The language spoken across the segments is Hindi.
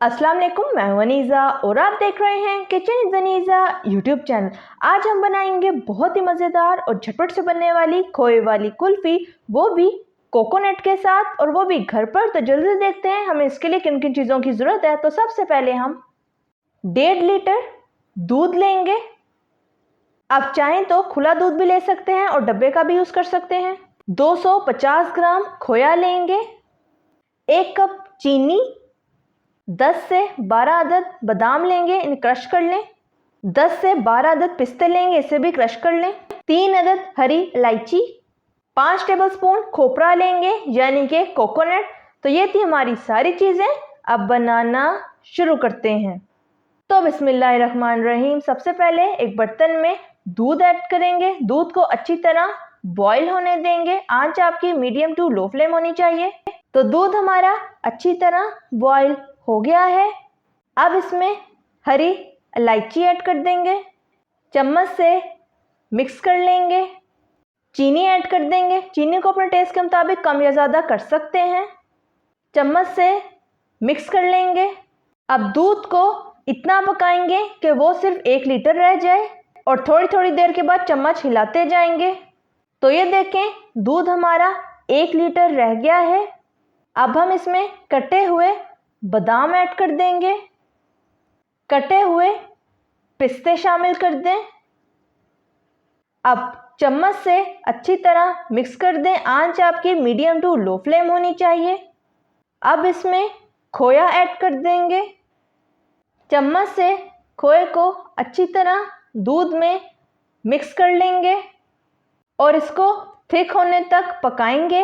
अस्सलाम वालेकुम, मैं हूं अनीज़ा और आप देख रहे हैं kitchen is Aniza YouTube channel. आज हम बनाएंगे बहुत ही मज़ेदार और झटपट से बनने वाली खोए वाली कुल्फ़ी, वो भी कोकोनट के साथ, और वो भी घर पर। तो जल्दी से देखते हैं हमें इसके लिए किन किन चीज़ों की ज़रूरत है। तो सबसे पहले हम 1.5 लीटर दूध लेंगे। आप चाहें तो खुला दूध भी ले सकते हैं और डब्बे का भी यूज़ कर सकते हैं। 250 ग्राम खोया लेंगे, 1 कप चीनी, 10 से 12 अदद बादाम लेंगे, इन्हें क्रश कर लें। 10 से 12 अदद पिस्ते लेंगे, इसे भी क्रश कर लें। 3 अदद हरी इलायची, 5 टेबलस्पून खोपरा लेंगे यानी कि कोकोनट। तो ये थी हमारी सारी चीज़ें। अब बनाना शुरू करते हैं। तो बिस्मिल्लाहिर्रहमानिर्रहीम। सबसे पहले एक बर्तन में दूध ऐड करेंगे। दूध को अच्छी तरह बॉईल होने देंगे। आंच आपकी मीडियम टू लो फ्लेम होनी चाहिए। तो दूध हमारा अच्छी तरह बॉईल हो गया है। अब इसमें हरी इलायची ऐड कर देंगे, चम्मच से मिक्स कर लेंगे। चीनी ऐड कर देंगे, चीनी को अपने टेस्ट के मुताबिक कम या ज़्यादा कर सकते हैं। चम्मच से मिक्स कर लेंगे। अब दूध को इतना पकाएंगे कि वो सिर्फ 1 लीटर रह जाए और थोड़ी थोड़ी देर के बाद चम्मच हिलाते जाएंगे। तो ये देखें, दूध हमारा 1 लीटर रह गया है। अब हम इसमें कटे हुए बादाम ऐड कर देंगे, कटे हुए पिस्ते शामिल कर दें। अब चम्मच से अच्छी तरह मिक्स कर दें। आंच आपकी मीडियम टू लो फ्लेम होनी चाहिए। अब इसमें खोया ऐड कर देंगे। चम्मच से खोए को अच्छी तरह दूध में मिक्स कर लेंगे और इसको थिक होने तक पकाएंगे।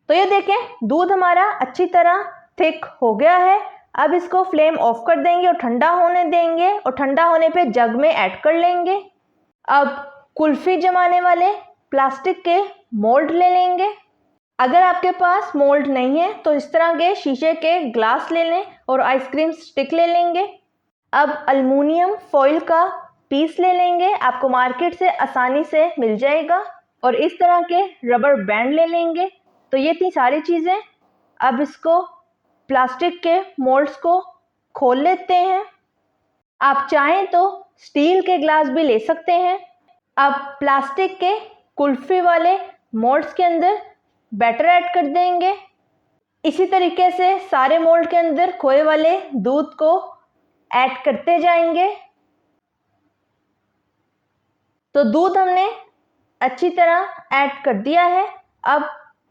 तो ये देखें, दूध हमारा अच्छी तरह थिक हो गया है। अब इसको फ्लेम ऑफ कर देंगे और ठंडा होने देंगे, और ठंडा होने पे जग में ऐड कर लेंगे। अब कुल्फ़ी जमाने वाले प्लास्टिक के मोल्ड ले लेंगे। अगर आपके पास मोल्ड नहीं है तो इस तरह के शीशे के ग्लास ले लें और आइसक्रीम स्टिक ले लेंगे। अब अल्मुनियम फॉइल का पीस ले लेंगे, आपको मार्केट से आसानी से मिल जाएगा। और इस तरह के रबर बैंड ले लेंगे। तो ये थी सारी चीज़ें। अब इसको प्लास्टिक के मोल्ड्स को खोल लेते हैं। आप चाहें तो स्टील के ग्लास भी ले सकते हैं। अब प्लास्टिक के कुल्फ़ी वाले मोल्ड्स के अंदर बैटर ऐड कर देंगे। इसी तरीके से सारे मोल्ड के अंदर खोए वाले दूध को ऐड करते जाएंगे। तो दूध हमने अच्छी तरह ऐड कर दिया है। अब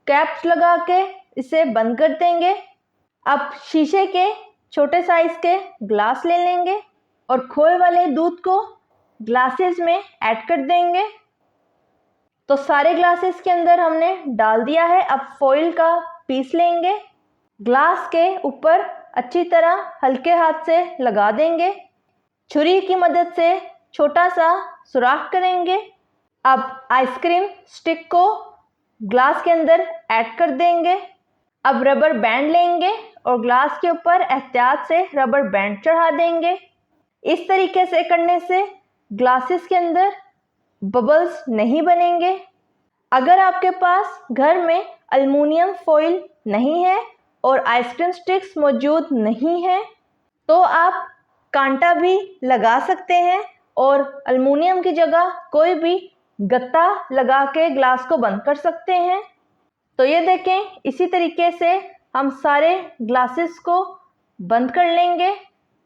कैप्स लगा के इसे बंद कर देंगे। अब शीशे के छोटे साइज के ग्लास ले लेंगे और खोए वाले दूध को ग्लासेस में ऐड कर देंगे। तो सारे ग्लासेस के अंदर हमने डाल दिया है। अब फॉइल का पीस लेंगे, ग्लास के ऊपर अच्छी तरह हल्के हाथ से लगा देंगे। छुरी की मदद से छोटा सा सुराख करेंगे। अब आइसक्रीम स्टिक को ग्लास के अंदर ऐड कर देंगे। अब रबर बैंड लेंगे और ग्लास के ऊपर एहतियात से रबर बैंड चढ़ा देंगे। इस तरीके से करने से ग्लासेस के अंदर बबल्स नहीं बनेंगे। अगर आपके पास घर में अल्मुनियम फॉइल नहीं है और आइसक्रीम स्टिक्स मौजूद नहीं है तो आप कांटा भी लगा सकते हैं और अल्मुनियम की जगह कोई भी गत्ता लगा के ग्लास को बंद कर सकते हैं। तो ये देखें, इसी तरीके से हम सारे ग्लासेस को बंद कर लेंगे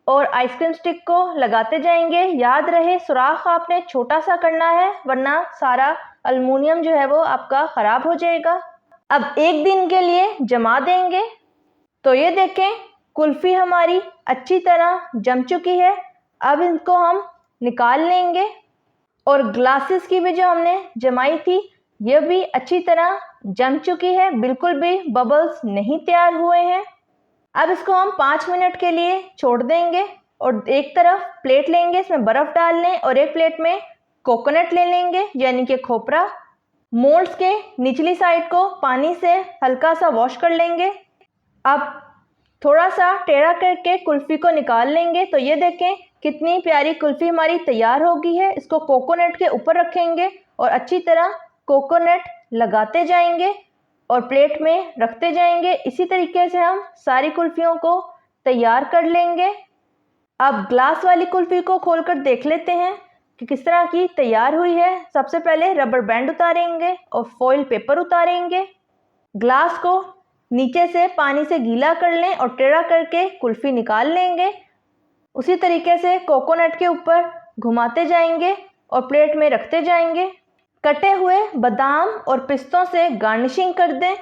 और आइसक्रीम स्टिक को लगाते जाएंगे। याद रहे, सुराख आपने छोटा सा करना है वरना सारा अल्मुनियम जो है वो आपका ख़राब हो जाएगा। अब 1 दिन के लिए जमा देंगे। तो ये देखें, कुल्फ़ी हमारी अच्छी तरह जम चुकी है। अब इनको हम निकाल लेंगे और ग्लासेस की भी जो हमने जमाई थी ये भी अच्छी तरह जम चुकी है, बिल्कुल भी बबल्स नहीं तैयार हुए हैं। अब इसको हम 5 मिनट के लिए छोड़ देंगे और एक तरफ प्लेट लेंगे, इसमें बर्फ़ डाल लें और एक प्लेट में कोकोनट ले लेंगे यानी कि खोपरा। मोल्ड्स के निचली साइड को पानी से हल्का सा वॉश कर लेंगे। अब थोड़ा सा टेढ़ा करके कुल्फ़ी को निकाल लेंगे। तो ये देखें, कितनी प्यारी कुल्फ़ी हमारी तैयार हो गई है। इसको कोकोनट के ऊपर रखेंगे और अच्छी तरह कोकोनट लगाते जाएंगे और प्लेट में रखते जाएंगे। इसी तरीके से हम सारी कुल्फ़ियों को तैयार कर लेंगे। अब ग्लास वाली कुल्फ़ी को खोलकर देख लेते हैं कि किस तरह की तैयार हुई है। सबसे पहले रबर बैंड उतारेंगे और फॉइल पेपर उतारेंगे। ग्लास को नीचे से पानी से गीला कर लें और टेढ़ा करके कुल्फ़ी निकाल लेंगे। उसी तरीके से कोकोनट के ऊपर घुमाते जाएंगे और प्लेट में रखते जाएंगे। कटे हुए बादाम और पिस्तों से गार्निशिंग कर दें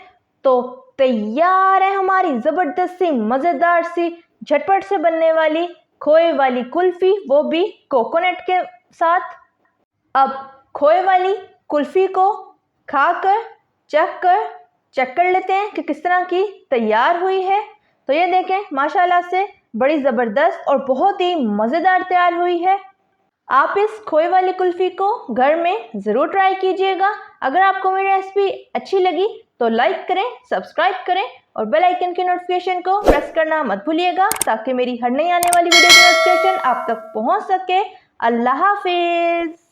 तो तैयार है हमारी ज़बरदस्त सी मज़ेदार सी झटपट से बनने वाली खोए वाली कुल्फ़ी, वो भी कोकोनट के साथ। अब खोए वाली कुल्फ़ी को खाकर चेक कर लेते हैं कि किस तरह की तैयार हुई है। तो ये देखें, माशाल्लाह से बड़ी ज़बरदस्त और बहुत ही मज़ेदार तैयार हुई है। आप इस खोए वाली कुल्फ़ी को घर में ज़रूर ट्राई कीजिएगा। अगर आपको मेरी रेसिपी अच्छी लगी तो लाइक करें, सब्सक्राइब करें और बेल आइकन की नोटिफिकेशन को प्रेस करना मत भूलिएगा ताकि मेरी हर नई आने वाली वीडियो की नोटिफिकेशन आप तक पहुंच सके। अल्लाह हाफिज़।